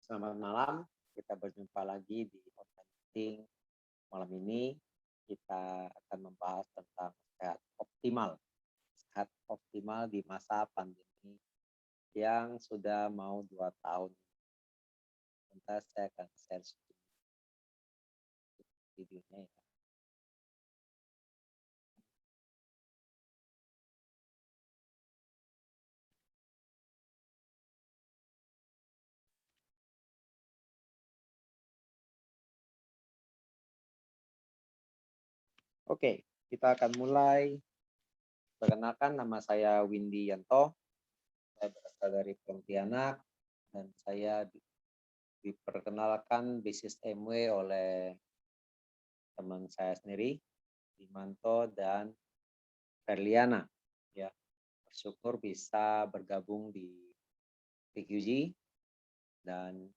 Selamat malam, kita berjumpa lagi di online meeting. Malam ini kita akan membahas tentang sehat optimal di masa pandemi yang sudah mau 2 tahun. Sebentar saya akan share videonya ya. Oke, kita akan mulai. Perkenalkan, nama saya Windy Yanto. Saya berasal dari Pontianak dan saya diperkenalkan bisnis MW oleh teman saya sendiri, Dimanto dan Ferliana. Ya, bersyukur bisa bergabung di TQG dan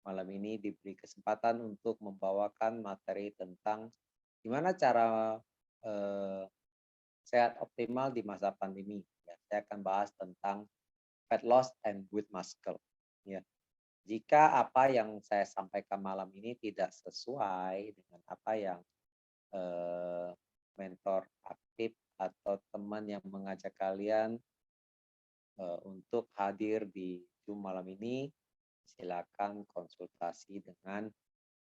malam ini diberi kesempatan untuk membawakan materi tentang gimana cara sehat optimal di masa pandemi. Ya, saya akan bahas tentang fat loss and build muscle. Ya, jika apa yang saya sampaikan malam ini tidak sesuai dengan apa yang mentor aktif atau teman yang mengajak kalian untuk hadir di Zoom malam ini, silakan konsultasi dengan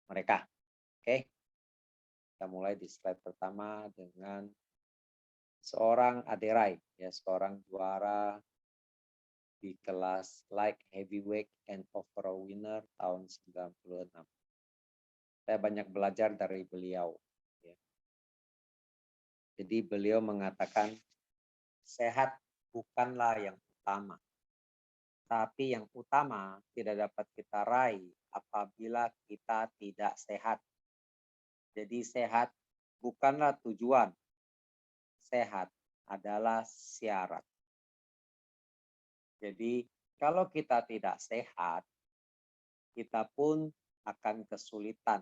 mereka. Oke, kita mulai di slide pertama dengan seorang Aderai, ya, seorang juara di kelas light heavyweight and overall winner tahun 96. Saya banyak belajar dari beliau. Ya. Jadi beliau mengatakan sehat bukanlah yang utama, tapi yang utama tidak dapat kita raih apabila kita tidak sehat. Jadi sehat bukanlah tujuan, sehat adalah syarat. Jadi kalau kita tidak sehat, kita pun akan kesulitan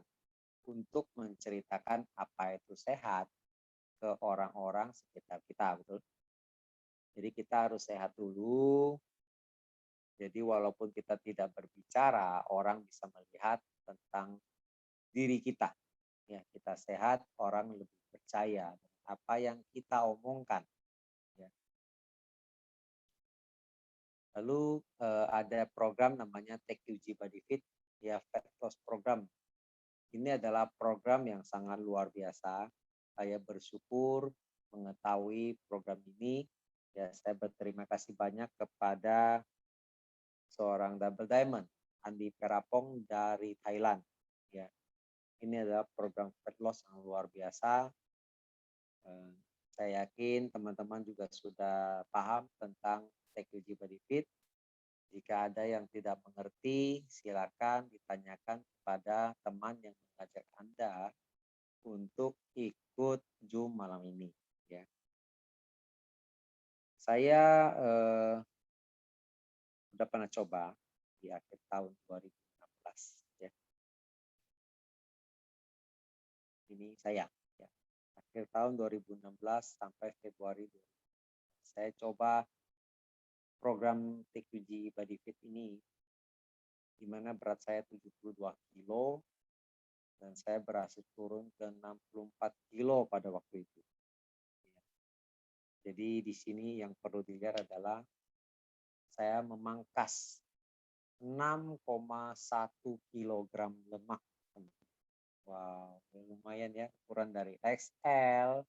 untuk menceritakan apa itu sehat ke orang-orang sekitar kita, betul? Jadi kita harus sehat dulu. Jadi walaupun kita tidak berbicara, orang bisa melihat tentang diri kita. Ya, kita sehat, orang lebih percaya apa yang kita omongkan. Ya. Lalu ada program namanya TQG Body Fit, ya, Fat Loss Program. Ini adalah program yang sangat luar biasa. Saya bersyukur mengetahui program ini. Ya, saya berterima kasih banyak kepada seorang double diamond, Andi Perapong dari Thailand. Ya, ini adalah program fat loss yang luar biasa. Saya yakin teman-teman juga sudah paham tentang TQG Body Fit. Jika ada yang tidak mengerti, silakan ditanyakan kepada teman yang mengajak Anda untuk ikut Zoom malam ini. Ya. Saya sudah pernah coba di akhir tahun 2016. Ya. Ini saya. Ya. Akhir tahun 2016 sampai Februari 2016. Saya coba program TQG Body Fit ini, di mana berat saya 72 kilo, dan saya berhasil turun ke 64 kilo pada waktu itu. Jadi di sini yang perlu dilihat adalah saya memangkas 6,1 kilogram lemak. Wow, lumayan ya, ukuran dari XL,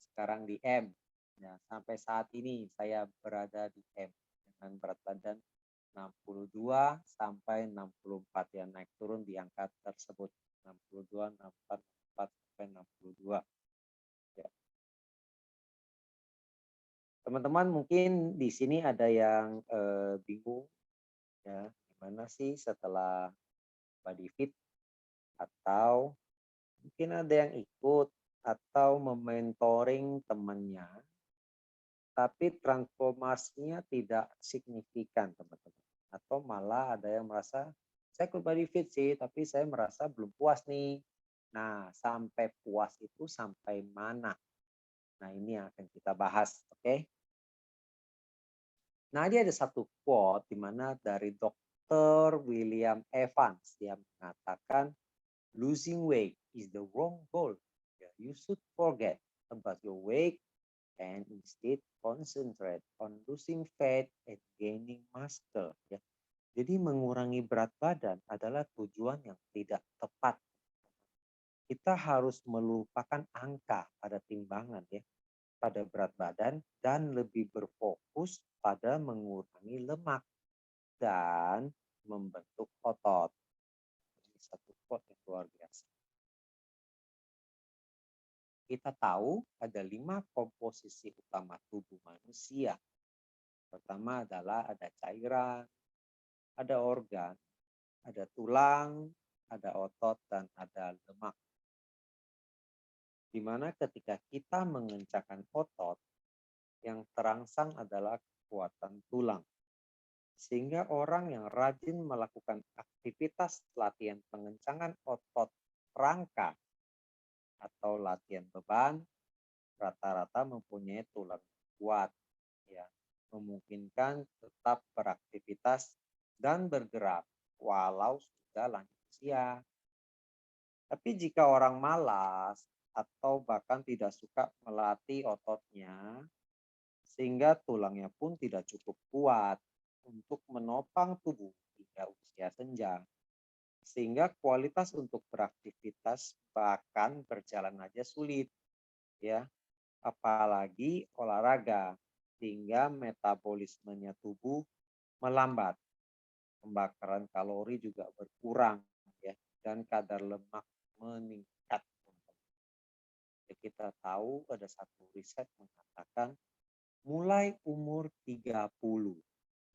sekarang di M. Ya, sampai saat ini saya berada di M dengan berat badan 62 sampai 64, ya, naik turun di angka tersebut. 62, 64, 64 sampai 62. Ya. Teman-teman mungkin di sini ada yang bingung, ya, gimana sih setelah body fit, atau mungkin ada yang ikut atau mementoring temannya, tapi transformasinya tidak signifikan, teman-teman. Atau malah ada yang merasa, saya ikut body fit sih, tapi saya merasa belum puas nih. Nah, sampai puas itu sampai mana? Nah, ini yang akan kita bahas, oke? Nah, ini ada satu quote di mana dari Dr. William Evans yang mengatakan losing weight is the wrong goal. Yeah, you should forget about your weight and instead concentrate on losing fat and gaining muscle. Ya. Jadi mengurangi berat badan adalah tujuan yang tidak tepat. Kita harus melupakan angka pada timbangan ya, pada berat badan dan lebih berfokus pada mengurangi lemak dan membentuk otot. Ini satu quote yang luar biasa. Kita tahu ada 5 komposisi utama tubuh manusia. Pertama adalah ada cairan, ada organ, ada tulang, ada otot, dan ada lemak. Di mana ketika kita mengencangkan otot, yang terangsang adalah kekuatan tulang. Sehingga orang yang rajin melakukan aktivitas latihan pengencangan otot rangka atau latihan beban rata-rata mempunyai tulang kuat, ya, memungkinkan tetap beraktivitas dan bergerak walau sudah lanjut usia. Tapi jika orang malas atau bahkan tidak suka melatih ototnya, sehingga tulangnya pun tidak cukup kuat untuk menopang tubuh hingga usia senja, sehingga kualitas untuk beraktivitas bahkan berjalan aja sulit, ya, apalagi olahraga, sehingga metabolismenya tubuh melambat, pembakaran kalori juga berkurang, ya, dan kadar lemak meningkat. Ya, kita tahu ada satu riset mengatakan mulai umur 30,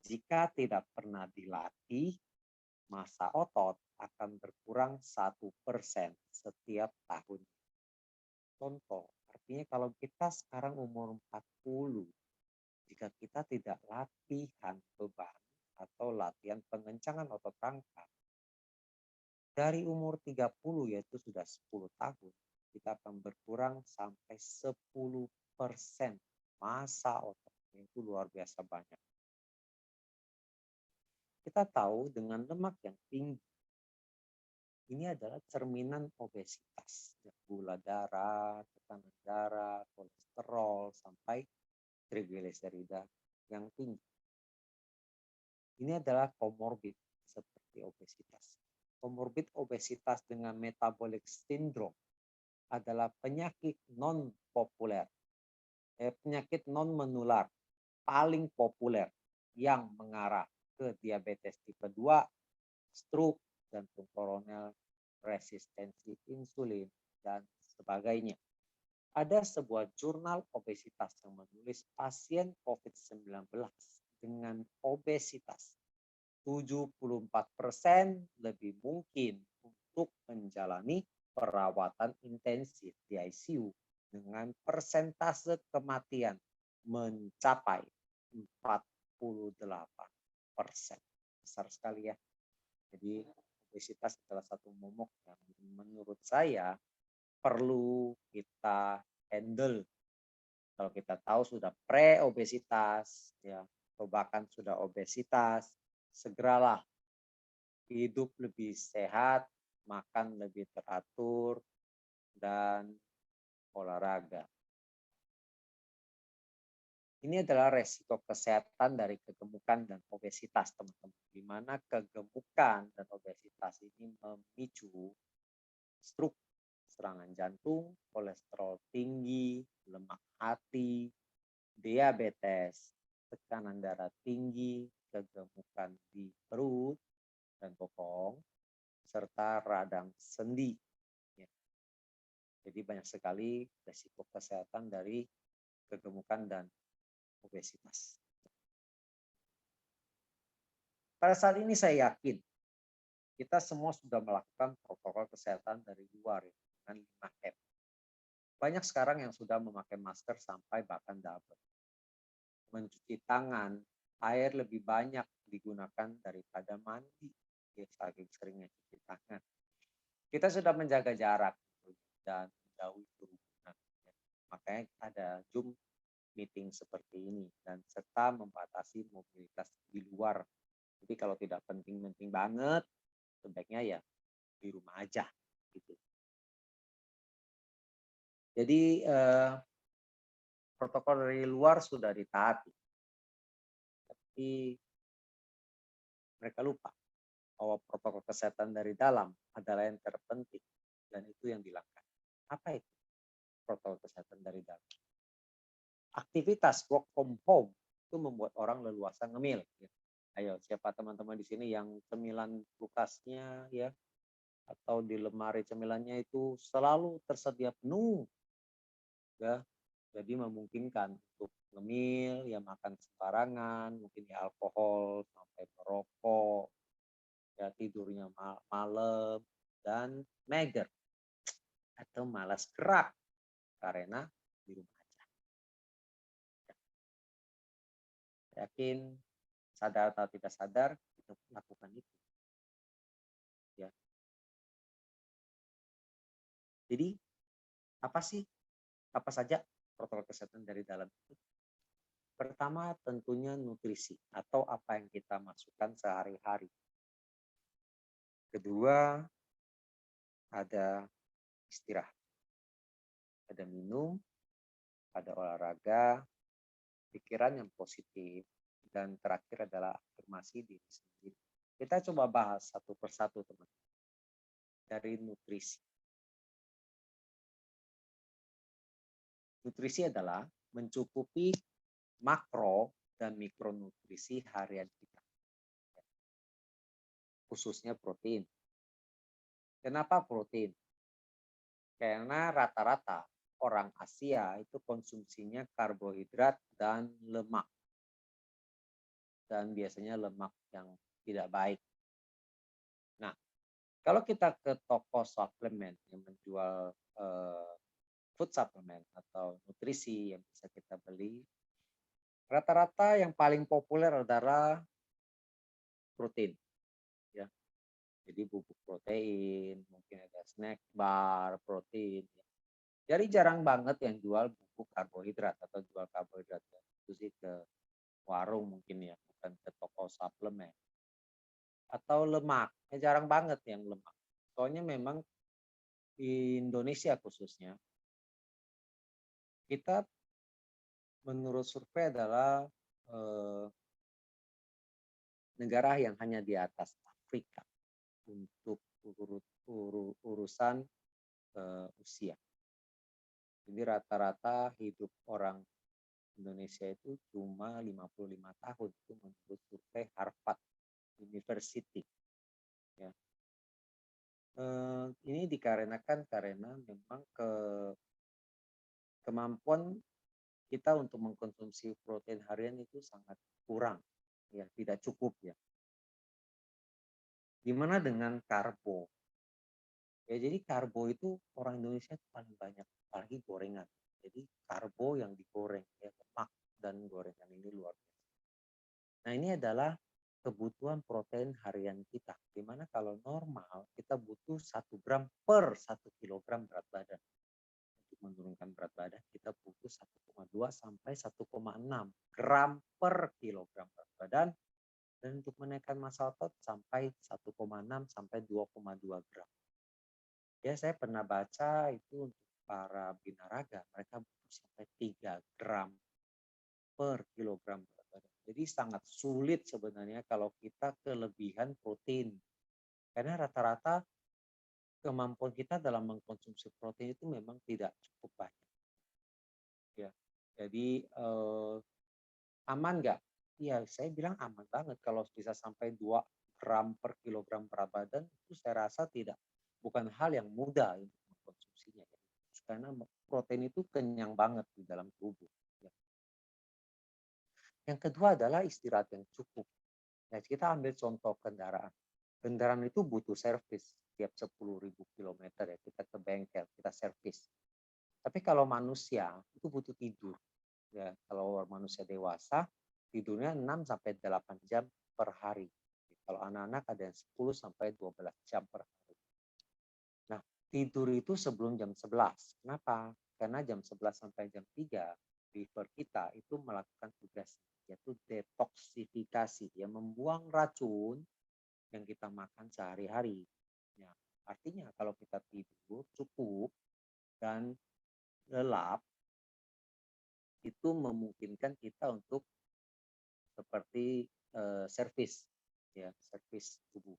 jika tidak pernah dilatih, massa otot akan berkurang 1% setiap tahun. Contoh, artinya kalau kita sekarang umur 40, jika kita tidak latihan beban atau latihan pengencangan otot rangka, dari umur 30 yaitu sudah 10 tahun, kita akan berkurang sampai 10% massa otot. Itu luar biasa banyak. Kita tahu dengan lemak yang tinggi, ini adalah cerminan obesitas, gula darah, tekanan darah, kolesterol, sampai trigliserida yang tinggi. Ini adalah komorbid seperti obesitas. Komorbid obesitas dengan metabolic syndrome adalah penyakit non-populer, penyakit non-menular paling populer yang mengarah ke diabetes tipe 2, stroke, jantung koroner, resistensi insulin, dan sebagainya. Ada sebuah jurnal obesitas yang menulis pasien COVID-19 dengan obesitas 74% lebih mungkin untuk menjalani perawatan intensif di ICU dengan persentase kematian mencapai 48%. Besar sekali ya. Jadi obesitas adalah satu momok yang menurut saya perlu kita handle. Kalau kita tahu sudah pre-obesitas, ya, atau bahkan sudah obesitas, segeralah hidup lebih sehat, makan lebih teratur, dan olahraga. Ini adalah resiko kesehatan dari kegemukan dan obesitas, teman-teman. Di mana kegemukan dan obesitas ini memicu stroke, serangan jantung, kolesterol tinggi, lemak hati, diabetes, tekanan darah tinggi, kegemukan di perut dan bokong, serta radang sendi. Ya. Jadi banyak sekali resiko kesehatan dari kegemukan dan obesitas. Pada saat ini saya yakin kita semua sudah melakukan protokol kesehatan dari luar ya, dengan 5M. Banyak sekarang yang sudah memakai masker sampai bahkan double. Mencuci tangan, air lebih banyak digunakan daripada mandi. Ya, saking seringnya cuci tangan. Kita sudah menjaga jarak dan menjauhi kerumunan. Makanya ada Zoom meeting seperti ini dan serta membatasi mobilitas di luar. Jadi kalau tidak penting-penting banget, sebaiknya ya di rumah aja gitu. Jadi protokol dari luar sudah ditaati, tapi mereka lupa bahwa protokol kesehatan dari dalam adalah yang terpenting dan itu yang dilanggar. Apa itu protokol kesehatan dari dalam? Aktivitas work from home itu membuat orang leluasa ngemil. Ya. Ayo, siapa teman-teman di sini yang cemilan kulkasnya ya atau di lemari cemilannya itu selalu tersedia penuh, ya. Jadi memungkinkan untuk ngemil, ya makan sembarangan, mungkin ya alkohol sampai merokok, ya tidurnya malam dan mager atau malas gerak karena di rumah aja. Yakin sadar atau tidak sadar kita lakukan itu. Ya. Jadi apa saja protokol kesehatan dari dalam itu? Pertama tentunya nutrisi atau apa yang kita masukkan sehari-hari. Kedua ada istirahat, ada minum, ada olahraga, pikiran yang positif, dan terakhir adalah afirmasi diri sendiri. Kita coba bahas satu persatu teman-teman. Dari nutrisi. Nutrisi adalah mencukupi makro dan mikronutrisi harian kita. Khususnya protein. Kenapa protein? Karena rata-rata orang Asia itu konsumsinya karbohidrat dan lemak. Dan biasanya lemak yang tidak baik. Nah, kalau kita ke toko suplemen yang menjual food supplement atau nutrisi yang bisa kita beli, rata-rata yang paling populer adalah protein. Ya. Jadi bubuk protein, mungkin ada snack bar protein. Jadi jarang banget yang jual bubuk karbohidrat atau jual karbohidrat. Itu sih ke warung mungkin ya, bukan ke toko suplemen. Atau lemak, jarang banget yang lemak. Soalnya memang di Indonesia khususnya, kita menurut survei adalah negara yang hanya di atas Afrika untuk urusan usia. Jadi rata-rata hidup orang Indonesia itu cuma 55 tahun, itu menurut survei Harvard University. Ya. Ini dikarenakan karena memang kemampuan kita untuk mengkonsumsi protein harian itu sangat kurang, ya tidak cukup ya. Gimana dengan karbo? Ya jadi karbo itu orang Indonesia paling banyak, apalagi gorengan. Jadi karbo yang digoreng, ya lemak dan gorengan ini luar biasa. Nah ini adalah kebutuhan protein harian kita. Dimana kalau normal kita butuh 1 gram per 1 kilogram berat badan. Untuk menurunkan berat badan kita butuh 1,2 sampai 1,6 gram per kilogram berat badan. Dan untuk menaikkan massa otot sampai 1,6 sampai 2,2 gram. Ya saya pernah baca itu untuk para binaraga mereka butuh sampai 3 gram per kilogram berat badan. Jadi sangat sulit sebenarnya kalau kita kelebihan protein. Karena rata-rata kemampuan kita dalam mengkonsumsi protein itu memang tidak cukup banyak. Ya. Jadi aman nggak? Iya, saya bilang aman banget kalau bisa sampai 2 gram per kilogram berat badan itu saya rasa bukan hal yang mudah untuk mengkonsumsinya. Karena protein itu kenyang banget di dalam tubuh. Ya. Yang kedua adalah istirahat yang cukup. Nah, kita ambil contoh kendaraan. Kendaraan itu butuh servis tiap 10.000 kilometer ya, kita ke bengkel, kita servis. Tapi kalau manusia itu butuh tidur. Ya, kalau manusia dewasa tidurnya 6 sampai 8 jam per hari. Kalau anak-anak ada yang 10 sampai 12 jam per hari. Nah, tidur itu sebelum jam 11. Kenapa? Karena jam 11 sampai jam 3 liver kita itu melakukan tugas yaitu detoksifikasi, ya membuang racun yang kita makan sehari-hari. Ya, artinya kalau kita tidur cukup dan lelap, itu memungkinkan kita untuk seperti servis, ya, servis tubuh.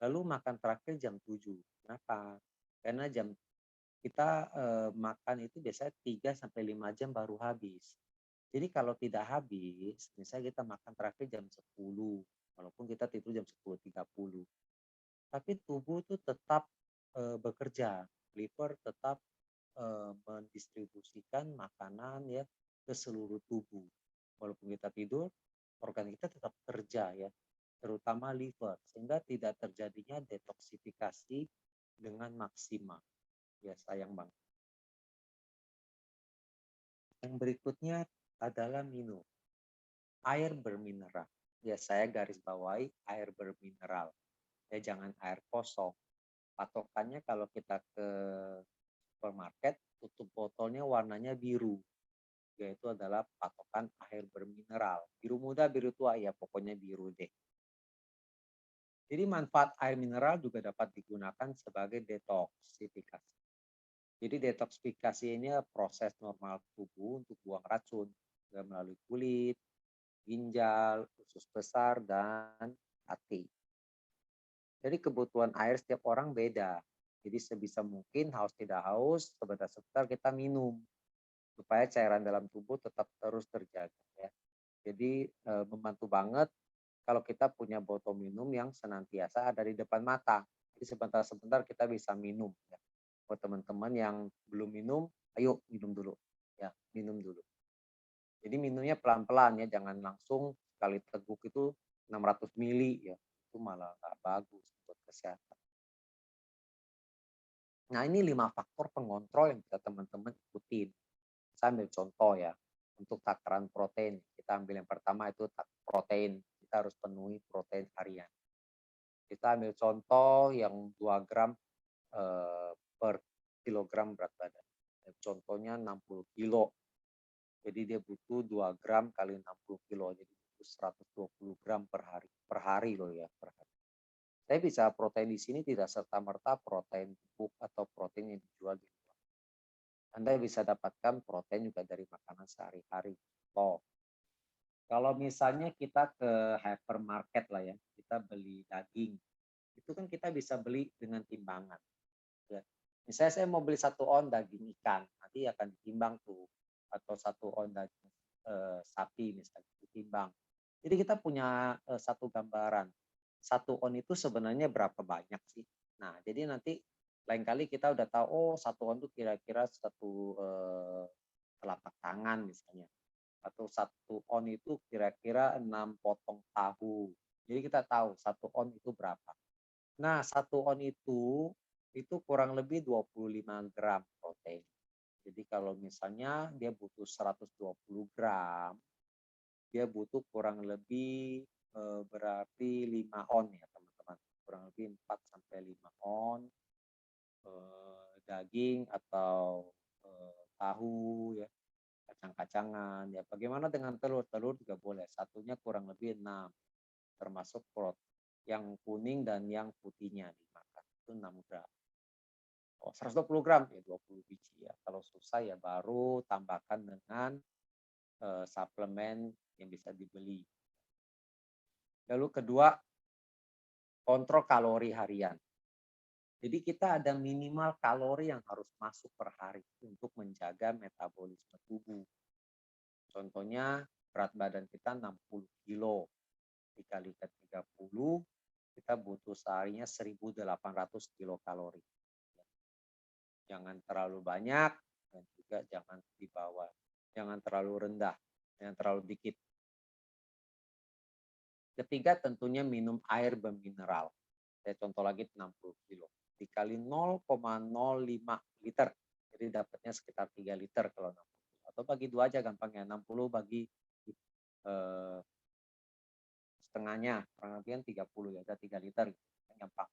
Lalu makan terakhir jam 7. Kenapa? Karena kita makan itu biasanya 3 sampai 5 jam baru habis. Jadi kalau tidak habis, misalnya kita makan terakhir jam 10, walaupun kita tidur jam 10.30, tapi tubuh itu tetap bekerja, liver tetap mendistribusikan makanan ya ke seluruh tubuh. Walaupun kita tidur, organ kita tetap kerja ya, terutama liver, sehingga tidak terjadinya detoksifikasi dengan maksimal. Ya, sayang banget. Yang berikutnya adalah minum air bermineral. Ya, saya garis bawahi air bermineral. Ya, jangan air kosong. Patokannya kalau kita ke supermarket, tutup botolnya warnanya biru. Yaitu adalah patokan air bermineral. Biru muda, biru tua, ya pokoknya biru deh. Jadi manfaat air mineral juga dapat digunakan sebagai detoksifikasi. Jadi detoksifikasi ini proses normal tubuh untuk buang racun melalui kulit, ginjal, usus besar, dan hati. Jadi kebutuhan air setiap orang beda. Jadi sebisa mungkin haus tidak haus, sebentar-sebentar kita minum supaya cairan dalam tubuh tetap terus terjaga ya. Jadi membantu banget kalau kita punya botol minum yang senantiasa ada di depan mata. Jadi sebentar-sebentar kita bisa minum ya. Buat teman-teman yang belum minum, ayo minum dulu. Ya, minum dulu. Jadi minumnya pelan-pelan ya, jangan langsung sekali teguk itu 600 mili ya. Itu malah nggak bagus buat kesehatan. Nah, ini 5 faktor pengontrol yang bisa teman-teman ikutin. Saya ambil contoh ya, untuk takaran protein. Kita ambil yang pertama itu protein. Kita harus penuhi protein harian. Kita ambil contoh yang 2 gram per kilogram berat badan. Contohnya 60 kilo. Jadi dia butuh 2 gram kali 60 kilo. Jadi butuh 120 gram per hari. Per hari loh ya, per hari. Saya bisa protein di sini tidak serta-merta protein bubuk atau protein yang dijual di luar. Anda bisa dapatkan protein juga dari makanan sehari-hari. Oh, kalau misalnya kita ke hypermarket lah ya, kita beli daging, itu kan kita bisa beli dengan timbangan. Ya. Misalnya saya mau beli 1 on daging ikan, nanti akan ditimbang tuh, atau 1 on daging sapi misalnya ditimbang. Jadi kita punya satu gambaran, 1 on itu sebenarnya berapa banyak sih. Nah, jadi nanti lain kali kita udah tahu, oh 1 on itu kira-kira 1 telapak tangan misalnya. Atau 1 on itu kira-kira 6 potong tahu. Jadi kita tahu 1 on itu berapa. Nah, 1 on itu kurang lebih 25 gram protein. Jadi kalau misalnya dia butuh 120 gram, dia butuh kurang lebih berarti 5 on ya teman-teman. Kurang lebih 4 sampai 5 on daging atau tahu ya, kacang-kacangan ya. Bagaimana dengan telur? Telur juga boleh. Satunya kurang lebih 6, termasuk yang kuning dan yang putihnya dimakan. Itu 6 gram. Oh, 120 gram ya 20 biji ya. Kalau susah ya baru tambahkan dengan suplemen yang bisa dibeli. Lalu kedua, kontrol kalori harian. Jadi kita ada minimal kalori yang harus masuk per hari untuk menjaga metabolisme tubuh. Contohnya berat badan kita 60 kilo, dikalikan 30, kita butuh seharinya 1.800 kilokalori. Jangan terlalu banyak dan juga jangan di bawah. Jangan terlalu rendah, jangan terlalu dikit. Ketiga tentunya minum air bermineral. Saya contoh lagi 60 kilo. Dikali 0,05 liter. Jadi dapatnya sekitar 3 liter kalau 60. Atau bagi 2 aja gampangnya. 60 bagi setengahnya. Kurang lebih 30 ya. Ada 3 liter. Gampang.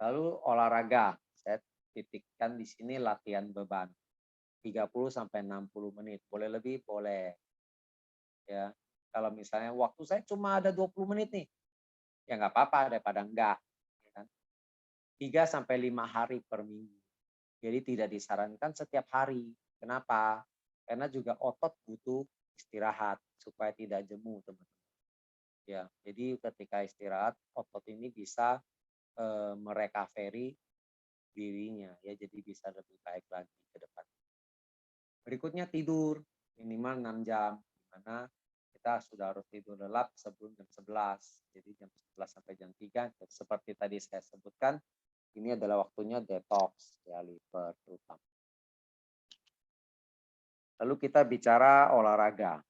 Lalu olahraga. Saya titikkan di sini latihan beban. 30 sampai 60 menit. Boleh lebih, boleh. Ya. Kalau misalnya waktu saya cuma ada 20 menit nih. ya nggak apa-apa daripada enggak, ya kan. 3 sampai 5 hari per minggu. Jadi tidak disarankan setiap hari. Kenapa? Karena juga otot butuh istirahat supaya tidak jemu, teman-teman. Ya, jadi ketika istirahat otot ini bisa merecovery dirinya ya, jadi bisa lebih baik lagi ke depan. Berikutnya tidur minimal 6 jam, di mana kita sudah harus tidur lelap sebelum jam 11. Jadi jam 11 sampai jam 3 seperti tadi saya sebutkan, ini adalah waktunya detox ya liver terutama. Lalu kita bicara olahraga.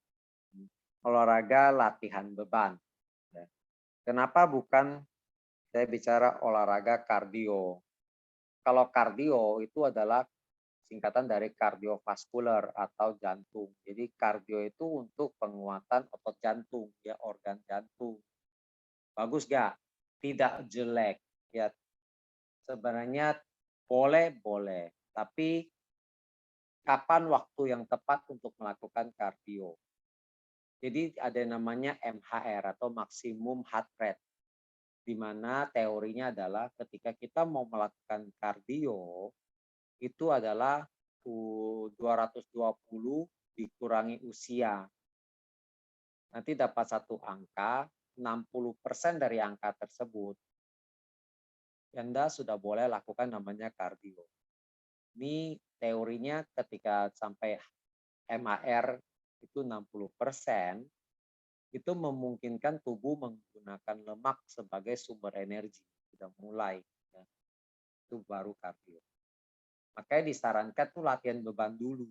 Olahraga latihan beban. Ya. Kenapa bukan saya bicara olahraga kardio? Kalau kardio itu adalah singkatan dari kardiovaskular atau jantung. Jadi kardio itu untuk penguatan otot jantung, ya organ jantung. Bagus gak? Tidak jelek. Ya sebenarnya boleh-boleh. Tapi kapan waktu yang tepat untuk melakukan kardio? Jadi ada namanya MHR atau maksimum heart rate, di mana teorinya adalah ketika kita mau melakukan kardio itu adalah 220 dikurangi usia. Nanti dapat satu angka, 60% dari angka tersebut Anda sudah boleh lakukan namanya kardio. Ini teorinya ketika sampai MAR itu 60%, itu memungkinkan tubuh menggunakan lemak sebagai sumber energi. Sudah mulai, ya. Itu baru kardio. Makanya disarankan tuh latihan beban dulu.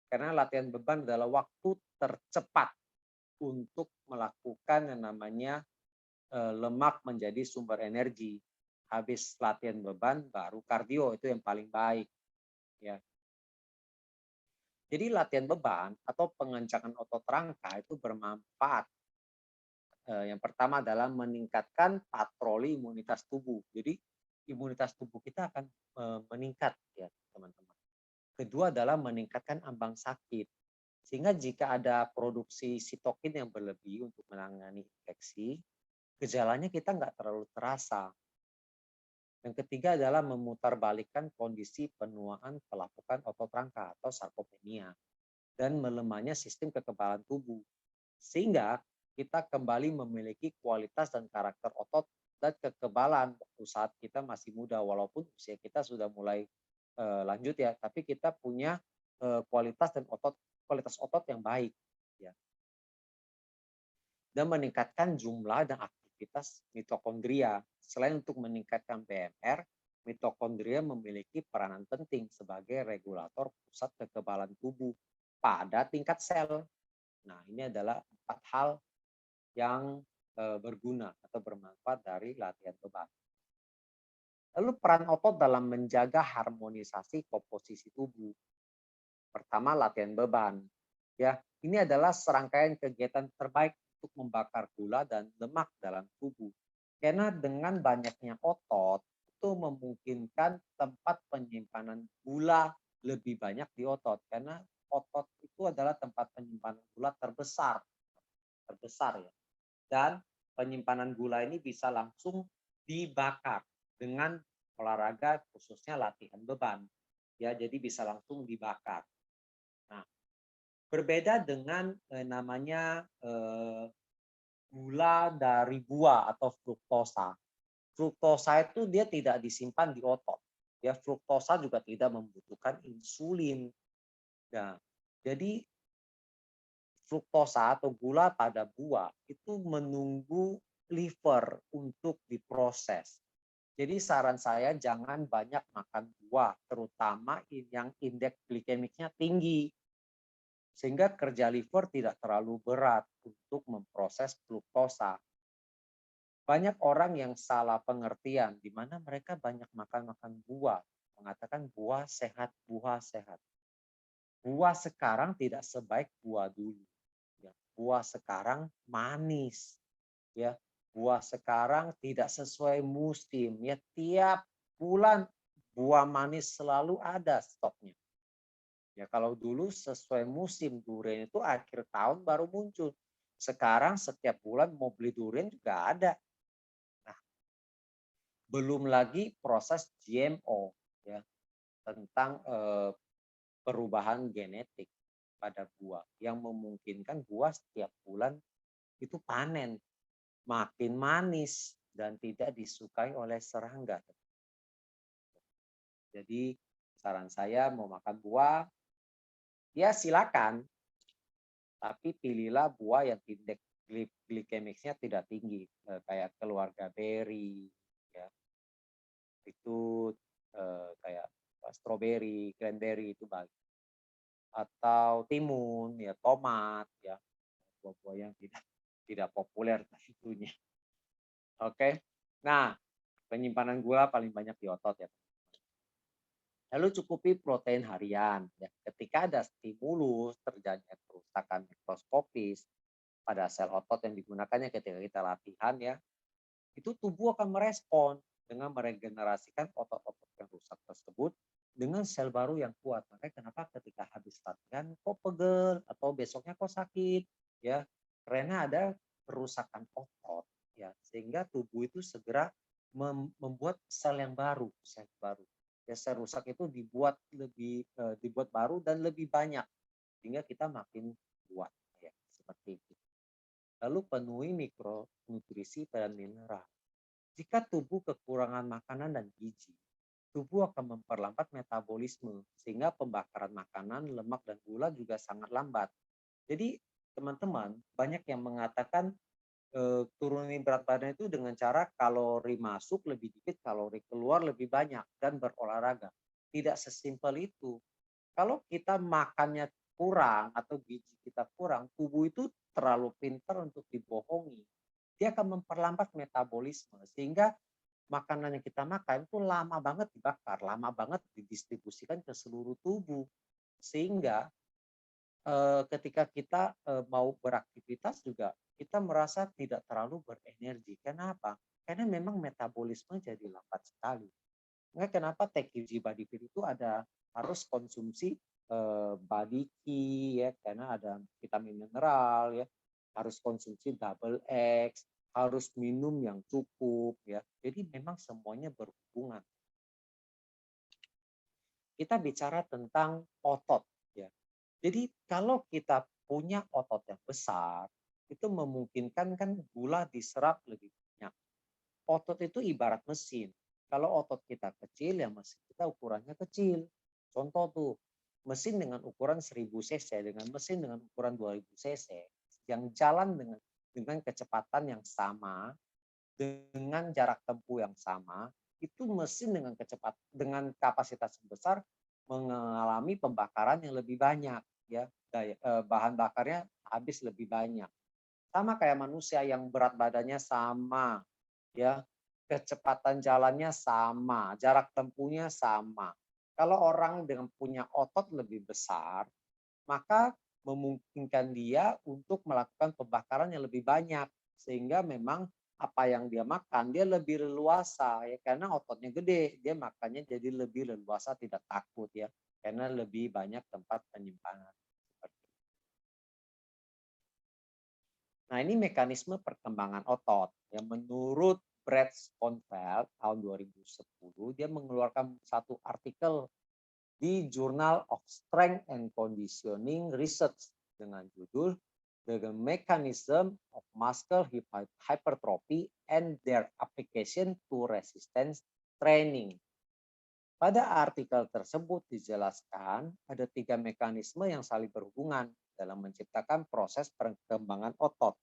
Karena latihan beban adalah waktu tercepat untuk melakukan yang namanya lemak menjadi sumber energi. Habis latihan beban baru kardio, itu yang paling baik. Ya. Jadi latihan beban atau pengencangan otot rangka itu bermanfaat. Yang pertama adalah meningkatkan patroli imunitas tubuh. Jadi imunitas tubuh kita akan meningkat ya teman-teman. Kedua adalah meningkatkan ambang sakit. Sehingga jika ada produksi sitokin yang berlebih untuk menangani infeksi, gejalanya kita nggak terlalu terasa. Yang ketiga adalah memutarbalikkan kondisi penuaan pelapukan otot rangka atau sarkopenia dan melemahnya sistem kekebalan tubuh. Sehingga kita kembali memiliki kualitas dan karakter otot dan kekebalan waktu saat kita masih muda, walaupun usia kita sudah mulai lanjut ya, tapi kita punya kualitas otot yang baik ya. Dan meningkatkan jumlah dan aktivitas mitokondria. Selain untuk meningkatkan BMR, mitokondria memiliki peranan penting sebagai regulator pusat kekebalan tubuh pada tingkat sel. Nah, ini adalah 4 hal yang berguna atau bermanfaat dari latihan beban. Lalu peran otot dalam menjaga harmonisasi komposisi tubuh. Pertama, latihan beban. Ya, ini adalah serangkaian kegiatan terbaik untuk membakar gula dan lemak dalam tubuh. Karena dengan banyaknya otot itu memungkinkan tempat penyimpanan gula lebih banyak di otot, karena otot itu adalah tempat penyimpanan gula terbesar ya. Dan penyimpanan gula ini bisa langsung dibakar dengan olahraga khususnya latihan beban. Ya, jadi bisa langsung dibakar. Nah, berbeda dengan namanya gula dari buah atau fruktosa. Fruktosa itu dia tidak disimpan di otot. Ya, fruktosa juga tidak membutuhkan insulin. Nah, jadi fruktosa atau gula pada buah itu menunggu liver untuk diproses. Jadi saran saya jangan banyak makan buah, terutama yang indeks glikemiknya tinggi. Sehingga kerja liver tidak terlalu berat untuk memproses fruktosa. Banyak orang yang salah pengertian, di mana mereka banyak makan buah, mengatakan buah sehat, buah sehat. Buah sekarang tidak sebaik buah dulu. Ya, buah sekarang manis. Ya, buah sekarang tidak sesuai musim. Ya, tiap bulan buah manis selalu ada stoknya. Ya, kalau dulu sesuai musim durian itu akhir tahun baru muncul. Sekarang setiap bulan mau beli durian juga ada. Belum lagi proses GMO ya, tentang perubahan genetik pada buah yang memungkinkan buah setiap bulan itu panen, makin manis dan tidak disukai oleh serangga. Jadi saran saya mau makan buah, ya silakan, tapi pilihlah buah yang indeks glikemiknya tidak tinggi, kayak keluarga beri, ya, itu kayak stroberi, cranberry itu bagus. Atau timun, ya tomat, ya buah-buah yang tidak tidak populer tentunya. Oke. Nah, penyimpanan gula paling banyak di otot ya. Lalu cukupi protein harian. Ya. Ketika ada stimulus terjadinya kerusakan mikroskopis pada sel otot yang digunakannya ketika kita latihan ya, itu tubuh akan merespon dengan meregenerasikan otot-otot yang rusak tersebut dengan sel baru yang kuat. Makanya kenapa ketika habis latihan kok pegel atau besoknya kok sakit ya, karena ada kerusakan otot ya, sehingga tubuh itu segera membuat sel yang baru, sel baru. Ya, sel rusak itu dibuat baru dan lebih banyak sehingga kita makin kuat ya, seperti itu. Lalu penuhi mikronutrisi dan mineral. Jika tubuh kekurangan makanan dan gizi, tubuh akan memperlambat metabolisme sehingga pembakaran makanan, lemak dan gula juga sangat lambat. Jadi teman-teman banyak yang mengatakan turunin berat badan itu dengan cara kalori masuk lebih dikit, kalori keluar lebih banyak dan berolahraga. Tidak sesimpel itu. Kalau kita makannya kurang atau gizi kita kurang, tubuh itu terlalu pintar untuk dibohongi. Dia akan memperlambat metabolisme sehingga makanan yang kita makan itu lama banget dibakar, lama banget didistribusikan ke seluruh tubuh. Sehingga ketika kita mau beraktivitas juga kita merasa tidak terlalu berenergi. Kenapa? Karena memang metabolisme jadi lambat sekali. Nah, kenapa TQG Body Fit itu ada harus konsumsi body key ya, karena ada vitamin mineral ya, harus konsumsi double X, harus minum yang cukup ya. Jadi memang semuanya berhubungan. Kita bicara tentang otot ya. Jadi kalau kita punya otot yang besar, itu memungkinkan kan gula diserap lebih banyak. Otot itu ibarat mesin. Kalau otot kita kecil, ya mesin kita ukurannya kecil. Contoh tuh, mesin dengan ukuran 1000 cc dengan mesin dengan ukuran 2000 cc yang jalan dengan kecepatan yang sama, dengan jarak tempuh yang sama, itu mesin dengan kapasitas yang besar mengalami pembakaran yang lebih banyak ya, bahan bakarnya habis lebih banyak. Sama kayak manusia yang berat badannya sama ya, kecepatan jalannya sama, jarak tempuhnya sama. Kalau orang dengan punya otot lebih besar, maka memungkinkan dia untuk melakukan pembakaran yang lebih banyak sehingga memang apa yang dia makan dia lebih leluasa ya, karena ototnya gede dia makannya jadi lebih leluasa, tidak takut ya, karena lebih banyak tempat penyimpanan. Nah, ini mekanisme perkembangan otot yang menurut Brad Schoenfeld tahun 2010 dia mengeluarkan satu artikel di Journal of Strength and Conditioning Research dengan judul The Mechanism of Muscle Hypertrophy and Their Application to Resistance Training. Pada artikel tersebut dijelaskan ada 3 mekanisme yang saling berhubungan dalam menciptakan proses perkembangan otot.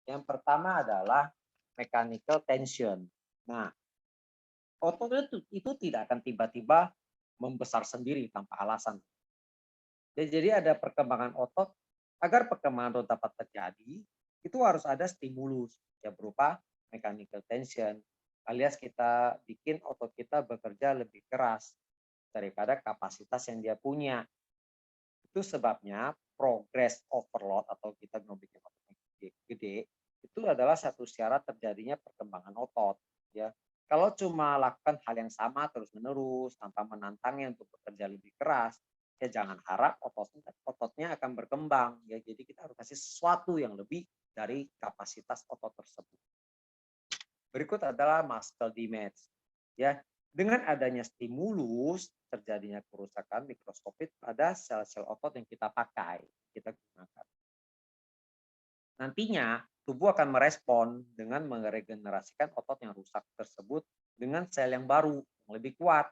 Yang pertama adalah mechanical tension. Nah, otot itu tidak akan tiba-tiba membesar sendiri tanpa alasan. Jadi ada perkembangan otot, agar perkembangan otot dapat terjadi, itu harus ada stimulus yang berupa mechanical tension, alias kita bikin otot kita bekerja lebih keras daripada kapasitas yang dia punya. Itu sebabnya progress overload atau kita mau bikin otot gede, itu adalah satu syarat terjadinya perkembangan otot. Ya, kalau cuma lakukan hal yang sama terus-menerus tanpa menantangnya untuk bekerja lebih keras, ya jangan harap ototnya akan berkembang. Ya, jadi kita harus kasih sesuatu yang lebih dari kapasitas otot tersebut. Berikut adalah muscle damage. Ya, dengan adanya stimulus terjadinya kerusakan mikroskopik pada sel-sel otot yang kita pakai, kita gunakan. Nantinya tubuh akan merespon dengan meregenerasikan otot yang rusak tersebut dengan sel yang baru yang lebih kuat.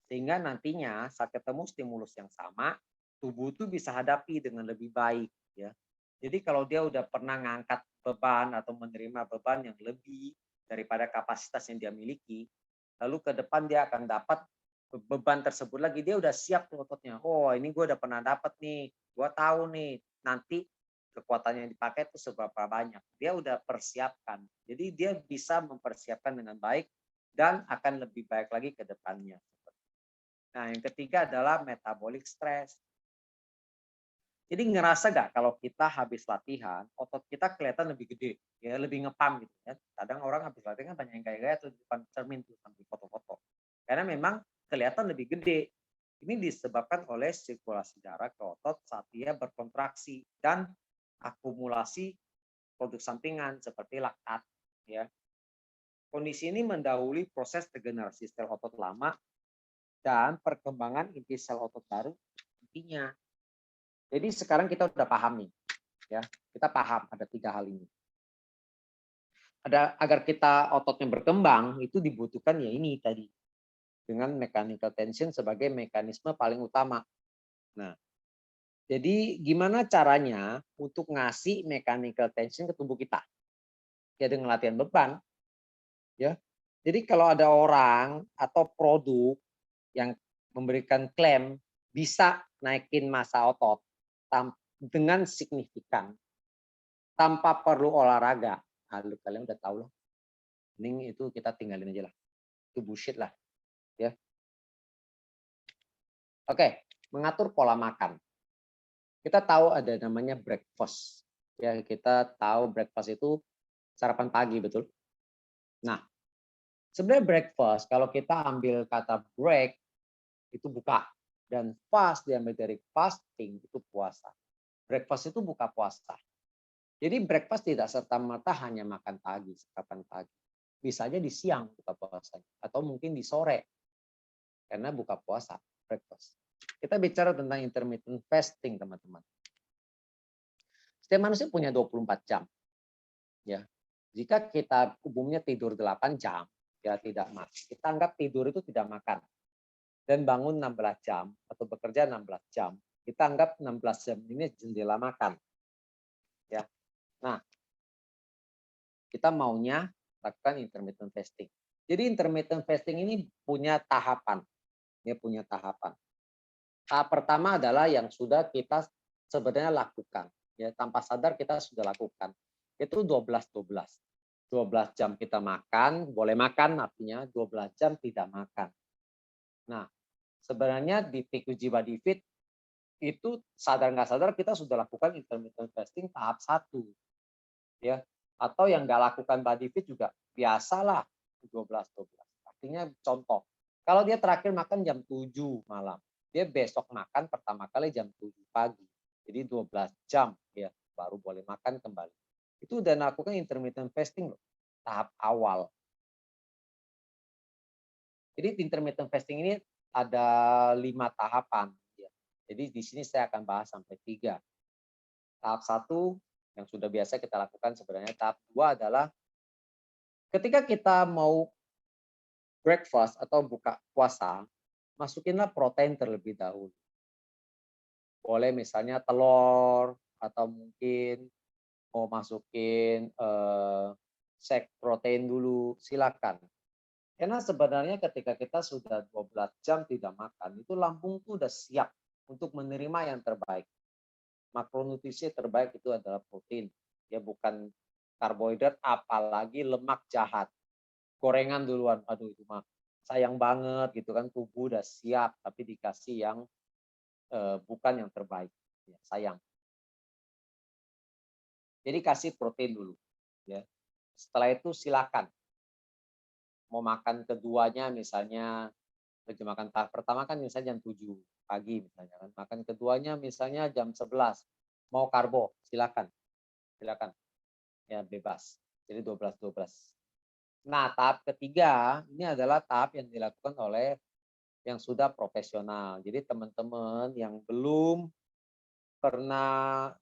Sehingga nantinya saat ketemu stimulus yang sama, tubuh itu bisa hadapi dengan lebih baik ya. Jadi kalau dia udah pernah ngangkat beban atau menerima beban yang lebih daripada kapasitas yang dia miliki, lalu ke depan dia akan dapat beban tersebut lagi, dia udah siap tuh ototnya. Oh, ini gue udah pernah dapat nih, gue tahu nih nanti kekuatan yang dipakai itu seberapa banyak. Dia udah persiapkan. Jadi dia bisa mempersiapkan dengan baik dan akan lebih baik lagi ke depannya. Nah, yang ketiga adalah metabolic stress. Jadi ngerasa nggak kalau kita habis latihan, otot kita kelihatan lebih gede, ya lebih ngepam gitu ya. Kadang orang habis latihan kan banyak yang gaya-gaya tuh di depan cermin tuh sambil foto-foto. Karena memang kelihatan lebih gede. Ini disebabkan oleh sirkulasi darah ke otot saat dia berkontraksi dan akumulasi produk sampingan seperti laktat ya. Kondisi ini mendahului proses regenerasi sel otot lama dan perkembangan inti sel otot baru intinya. Jadi sekarang kita udah paham nih, ya. Kita paham ada 3 hal ini. Agar kita ototnya berkembang itu dibutuhkan ya ini tadi dengan mechanical tension sebagai mekanisme paling utama. Nah, jadi gimana caranya untuk ngasih mechanical tension ke tubuh kita? Ya dengan latihan beban, ya. Jadi kalau ada orang atau produk yang memberikan klaim bisa naikin massa otot dengan signifikan tanpa perlu olahraga. Kalian udah tahu lah. Mending itu kita tinggalin aja lah. Itu bullshit lah. Ya. Oke, mengatur pola makan. Kita tahu ada namanya breakfast. Ya, kita tahu breakfast itu sarapan pagi, betul? Nah, sebenarnya breakfast kalau kita ambil kata break itu buka dan fast diambil dari fasting itu puasa. Breakfast itu buka puasa. Jadi breakfast tidak serta-merta hanya makan pagi, sarapan pagi. Bisa aja di siang buka puasa atau mungkin di sore karena buka puasa breakfast. Kita bicara tentang intermittent fasting, teman-teman. Setiap manusia punya 24 jam. Ya. Jika kita umumnya tidur 8 jam, ya tidak makan. Kita anggap tidur itu tidak makan. Dan bangun 16 jam atau bekerja 16 jam. Kita anggap 16 jam ini jendela makan. Ya. Nah, kita maunya lakukan intermittent fasting. Jadi intermittent fasting ini punya tahapan. Dia punya tahapan. Tahap pertama adalah yang sudah kita sebenarnya lakukan. Ya, tanpa sadar kita sudah lakukan. Itu 12-12. 12 jam kita makan, boleh makan artinya 12 jam tidak makan. Nah, sebenarnya di PQG Body Fit itu sadar nggak sadar kita sudah lakukan intermittent fasting tahap 1. Ya. Atau yang nggak lakukan body fit juga biasalah 12-12. Artinya contoh, kalau dia terakhir makan jam 7 malam, dia besok makan pertama kali jam 7 pagi. Jadi 12 jam ya baru boleh makan kembali. Itu udah lakukan intermittent fasting loh, tahap awal. Jadi intermittent fasting ini ada 5 tahapan ya. Jadi di sini saya akan bahas sampai 3. Tahap 1 yang sudah biasa kita lakukan sebenarnya. Tahap 2 adalah ketika kita mau breakfast atau buka puasa, masukinlah protein terlebih dahulu. Boleh misalnya telur atau mungkin mau masukin shake protein dulu, silakan. Karena sebenarnya ketika kita sudah 12 jam tidak makan, itu lambung tuh udah siap untuk menerima yang terbaik. Makronutrisi terbaik itu adalah protein, ya bukan karbohidrat, apalagi lemak jahat. Gorengan duluan, aduh itu mah sayang banget gitu kan, tubuh udah siap tapi dikasih yang bukan yang terbaik, ya, sayang. Jadi kasih protein dulu, ya. Setelah itu silakan mau makan keduanya misalnya, makan tahap pertama kan misalnya jam 7 pagi misalnya kan, makan keduanya misalnya jam 11 mau karbo silakan, silakan ya bebas. Jadi 12-12. Nah, tahap ketiga ini adalah tahap yang dilakukan oleh yang sudah profesional. Jadi teman-teman yang belum pernah,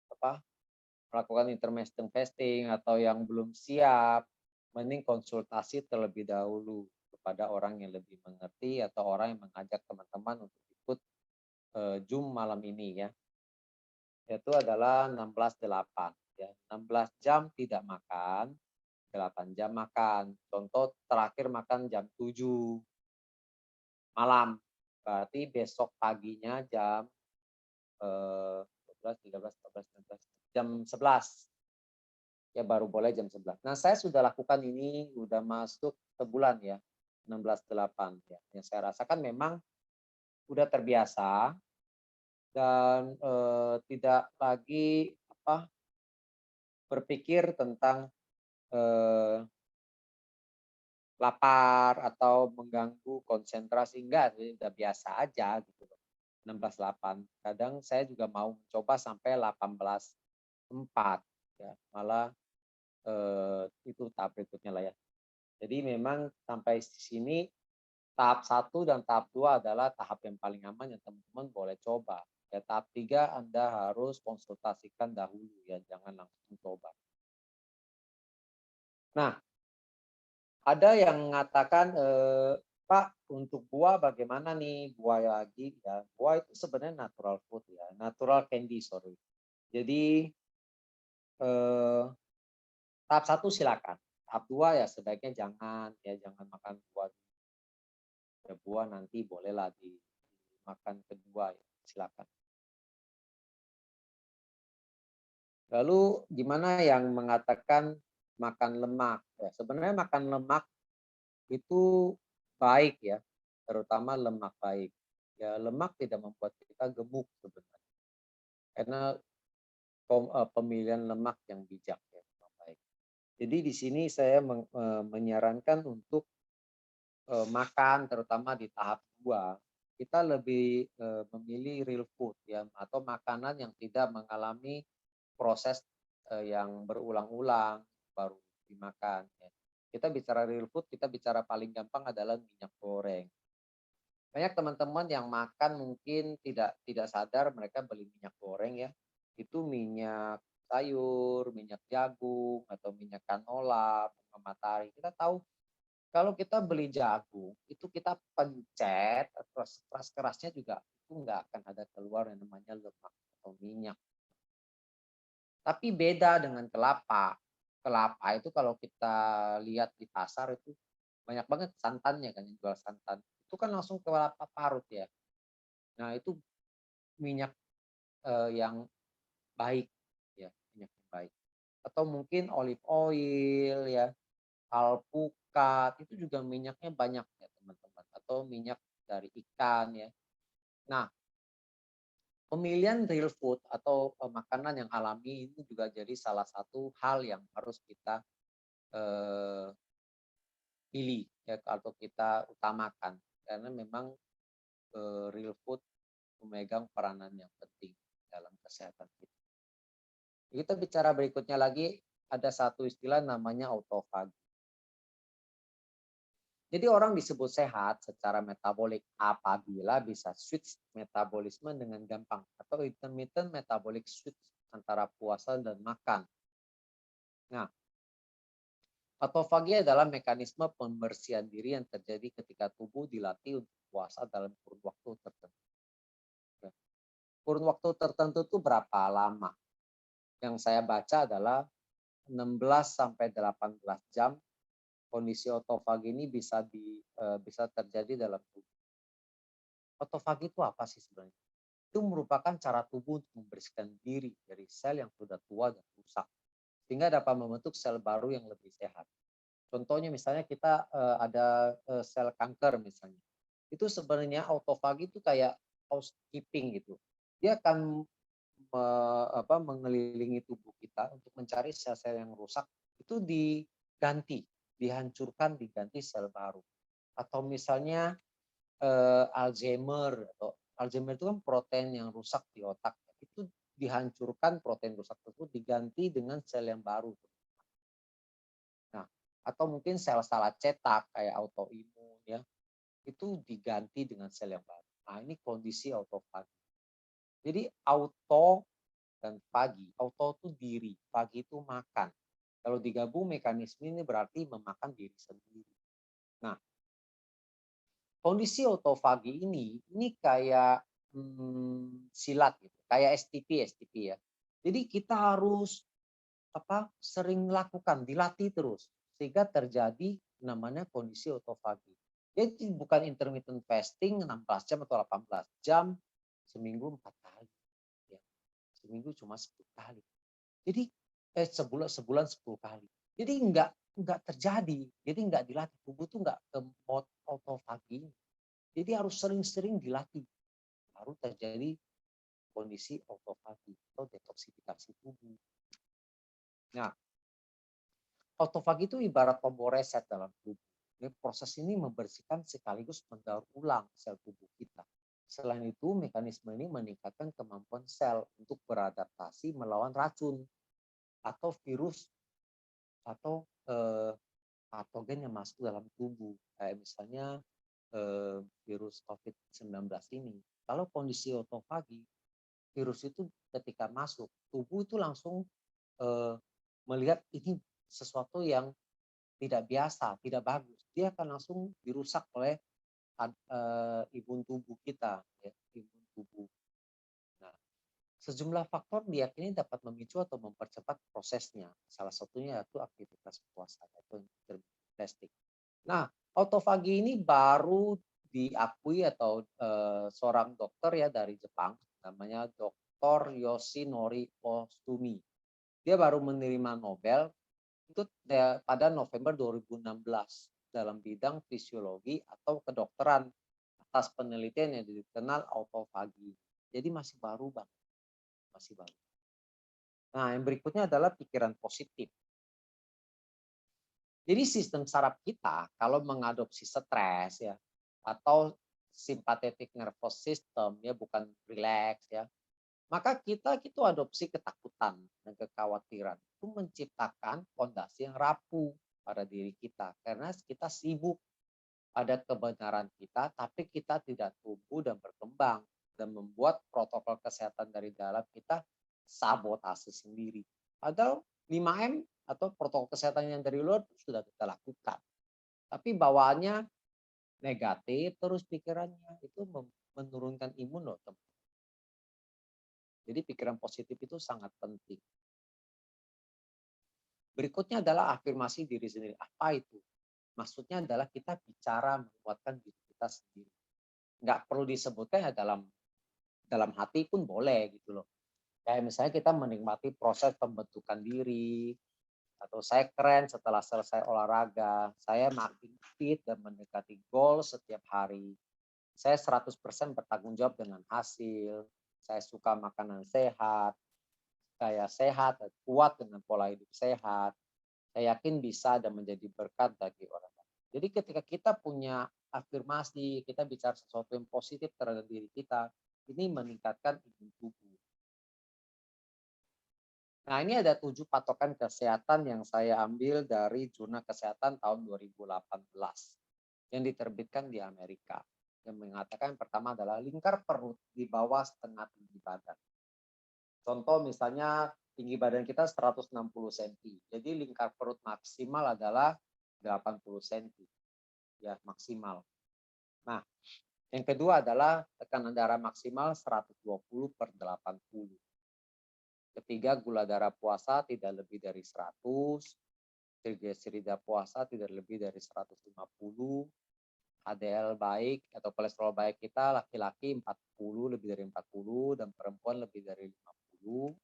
apa, melakukan intermittent fasting atau yang belum siap, mending konsultasi terlebih dahulu kepada orang yang lebih mengerti atau orang yang mengajak teman-teman untuk ikut, Zoom malam ini ya, yaitu adalah 16/8 ya, 16 jam tidak makan, 8 jam makan. Contoh terakhir makan jam 7 malam, berarti besok paginya jam 12, 13, 14, 15, jam 11 ya baru boleh jam 11. Nah, saya sudah lakukan ini udah masuk sebulan ya, 16/8 ya. Yang saya rasakan memang udah terbiasa dan, tidak lagi apa, berpikir tentang, eee, lapar atau mengganggu konsentrasi, enggak, jadi udah biasa aja gitu loh, 16/8. Kadang saya juga mau mencoba sampai 18/4 ya, malah, itu tahap berikutnya lah ya. Jadi memang sampai di sini tahap 1 dan tahap 2 adalah tahap yang paling aman yang teman-teman boleh coba. Ya tahap 3 Anda harus konsultasikan dahulu ya, jangan langsung coba. Nah, ada yang mengatakan, "Pak, untuk buah bagaimana nih? Buah lagi ya." Buah itu sebenarnya natural food ya, natural candy, sorry. Jadi, eee, tahap 1 silakan, tahap 2 ya sebaiknya jangan, ya jangan makan buah. Ya buah nanti bolehlah dimakan kedua ya, silakan. Lalu gimana yang mengatakan makan lemak? Ya, sebenarnya makan lemak itu baik ya, terutama lemak baik. Ya, lemak tidak membuat kita gemuk sebenarnya, karena pemilihan lemak yang bijak ya, lemak baik. Jadi di sini saya menyarankan untuk makan terutama di tahap 2 kita lebih, memilih real food ya, atau makanan yang tidak mengalami proses, yang berulang-ulang baru dimakan ya. Kita bicara real food, kita bicara paling gampang adalah minyak goreng. Banyak teman-teman yang makan mungkin tidak tidak sadar mereka beli minyak goreng ya, itu minyak sayur, minyak jagung, atau minyak canola, bunga matahari. Kita tahu kalau kita beli jagung, itu kita pencet, keras-kerasnya juga itu nggak akan ada keluar yang namanya lemak atau minyak. Tapi beda dengan kelapa. Kelapa itu kalau kita lihat di pasar itu banyak banget santannya kan yang jual santan. Itu kan langsung kelapa parut ya. Nah itu minyak, yang baik ya, minyak yang baik. Atau mungkin olive oil ya, alpukat, itu juga minyaknya banyak ya teman-teman, atau minyak dari ikan ya. Nah, pemilihan real food atau, makanan yang alami ini juga jadi salah satu hal yang harus kita, eee, pilih ya atau kita utamakan. Karena memang, real food memegang peranan yang penting dalam kesehatan kita. Kita bicara berikutnya lagi, ada satu istilah namanya autophagy. Jadi orang disebut sehat secara metabolik apabila bisa switch metabolisme dengan gampang atau intermittent metabolic switch antara puasa dan makan. Nah, autofagi adalah mekanisme pembersihan diri yang terjadi ketika tubuh dilatih untuk puasa dalam kurun waktu tertentu. Ya, kurun waktu tertentu itu berapa lama? Yang saya baca adalah 16 sampai 18 jam kondisi autofagi ini bisa terjadi dalam tubuh. Autofagi itu apa sih sebenarnya? Itu merupakan cara tubuh untuk membersihkan diri dari sel yang sudah tua dan rusak, sehingga dapat membentuk sel baru yang lebih sehat. Contohnya misalnya kita ada sel kanker misalnya, itu sebenarnya autofagi itu kayak housekeeping gitu. Dia akan mengelilingi tubuh kita untuk mencari sel-sel yang rusak itu diganti, dihancurkan, diganti sel baru. Atau misalnya Alzheimer atau Alzheimer itu kan protein yang rusak di otak, itu dihancurkan protein rusak tersebut diganti dengan sel yang baru. atau mungkin sel salah cetak kayak autoimun ya, itu diganti dengan sel yang baru. Nah, ini kondisi autofagi. Jadi auto dan fagi. Auto itu diri, fagi itu makan. Kalau digabung mekanisme ini berarti memakan diri sendiri. Nah, kondisi autofagi ini kayak silat gitu, kayak STP ya. Jadi kita harus sering lakukan, dilatih terus sehingga terjadi namanya kondisi autofagi. Jadi bukan intermittent fasting 16 jam atau 18 jam seminggu 4 kali ya. Seminggu cuma 10 kali. Jadi sebulan 10 kali. Jadi enggak terjadi. Jadi enggak dilatih. Tubuh tuh enggak ke mode autofagi. Jadi harus sering-sering dilatih. Baru terjadi kondisi autofagi atau detoksifikasi tubuh. Nah, autofagi itu ibarat tombol reset dalam tubuh. Proses ini membersihkan sekaligus mendaur ulang sel tubuh kita. Selain itu, mekanisme ini meningkatkan kemampuan sel untuk beradaptasi melawan racun atau virus atau patogen yang masuk dalam tubuh. Kayak misalnya virus COVID-19 ini. Kalau kondisi autofagi, virus itu ketika masuk, tubuh itu langsung melihat ini sesuatu yang tidak biasa, tidak bagus. Dia akan langsung dirusak oleh imun tubuh kita, ya, imun tubuh. Nah, sejumlah faktor diyakini dapat memicu atau mempercepat prosesnya. Salah satunya yaitu aktivitas puasa atau intermittent fasting. Nah, autofagi ini baru diakui atau seorang dokter ya dari Jepang, namanya Dr. Yoshinori Ohsumi. Dia baru menerima Nobel itu pada November 2016 dalam bidang fisiologi atau kedokteran atas penelitian yang dikenal autofagi. Jadi masih baru, Bang. Masih baru. Nah, yang berikutnya adalah pikiran positif. Jadi sistem saraf kita kalau mengadopsi stres ya atau sympathetic nervous system ya bukan relax ya, maka kita itu adopsi ketakutan dan kekhawatiran itu menciptakan fondasi yang rapuh pada diri kita karena kita sibuk pada kebenaran kita tapi kita tidak tumbuh dan berkembang dan membuat protokol kesehatan dari dalam kita sabotase sendiri. Padahal 5M atau protokol kesehatan yang dari luar sudah kita lakukan. Tapi bawaannya negatif terus pikirannya itu menurunkan imun loh teman. Jadi pikiran positif itu sangat penting. Berikutnya adalah afirmasi diri sendiri. Apa itu? Maksudnya adalah kita bicara menguatkan diri kita sendiri. Nggak perlu disebutkan ya dalam hati pun boleh gitu loh. Kayak misalnya kita menikmati proses pembentukan diri, atau saya keren setelah selesai olahraga, saya makin fit dan mendekati goal setiap hari. Saya 100% bertanggung jawab dengan hasil, saya suka makanan sehat, saya sehat dan kuat dengan pola hidup sehat. Saya yakin bisa dan menjadi berkat bagi orang lain. Jadi ketika kita punya afirmasi, kita bicara sesuatu yang positif terhadap diri kita, ini meningkatkan imun tubuh. Nah, ini ada 7 patokan kesehatan yang saya ambil dari Jurnal Kesehatan tahun 2018 yang diterbitkan di Amerika. Yang mengatakan pertama adalah lingkar perut di bawah setengah tinggi badan. Contoh misalnya tinggi badan kita 160 cm. Jadi lingkar perut maksimal adalah 80 cm. Ya, maksimal. Nah, yang kedua adalah tekanan darah maksimal 120/80. Ketiga, gula darah puasa tidak lebih dari 100, trigliserida puasa tidak lebih dari 150, HDL baik atau kolesterol baik kita laki-laki 40, lebih dari 40 dan perempuan lebih dari 50.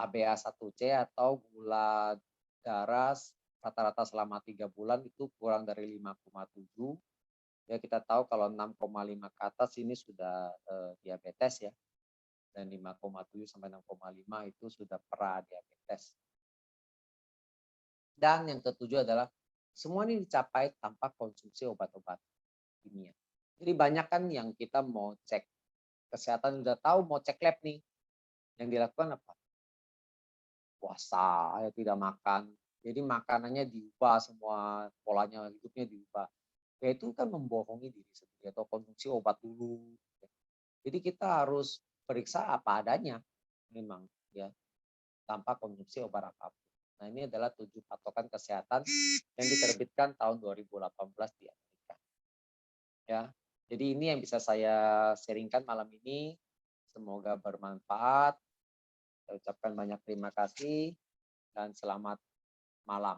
HbA1c atau gula darah rata-rata selama 3 bulan itu kurang dari 5,7. Ya kita tahu kalau 6,5 ke atas ini sudah diabetes ya. Dan 5,7 sampai 6,5 itu sudah pra-diabetes. Dan yang ketujuh adalah semua ini dicapai tanpa konsumsi obat-obat kimia. Jadi banyak kan yang kita mau cek kesehatan udah tahu mau cek lab nih. Yang dilakukan apa? Puasa, ya tidak makan. Jadi makanannya diubah semua, polanya hidupnya diubah. Ya itu kan membohongi diri sendiri atau konsumsi obat dulu. Ya. Jadi kita harus periksa apa adanya memang ya tanpa konsumsi obat apapun. Nah ini adalah 7 patokan kesehatan yang diterbitkan tahun 2018 di Amerika. Ya, jadi ini yang bisa saya sharingkan malam ini. Semoga bermanfaat. Saya ucapkan banyak terima kasih dan selamat malam.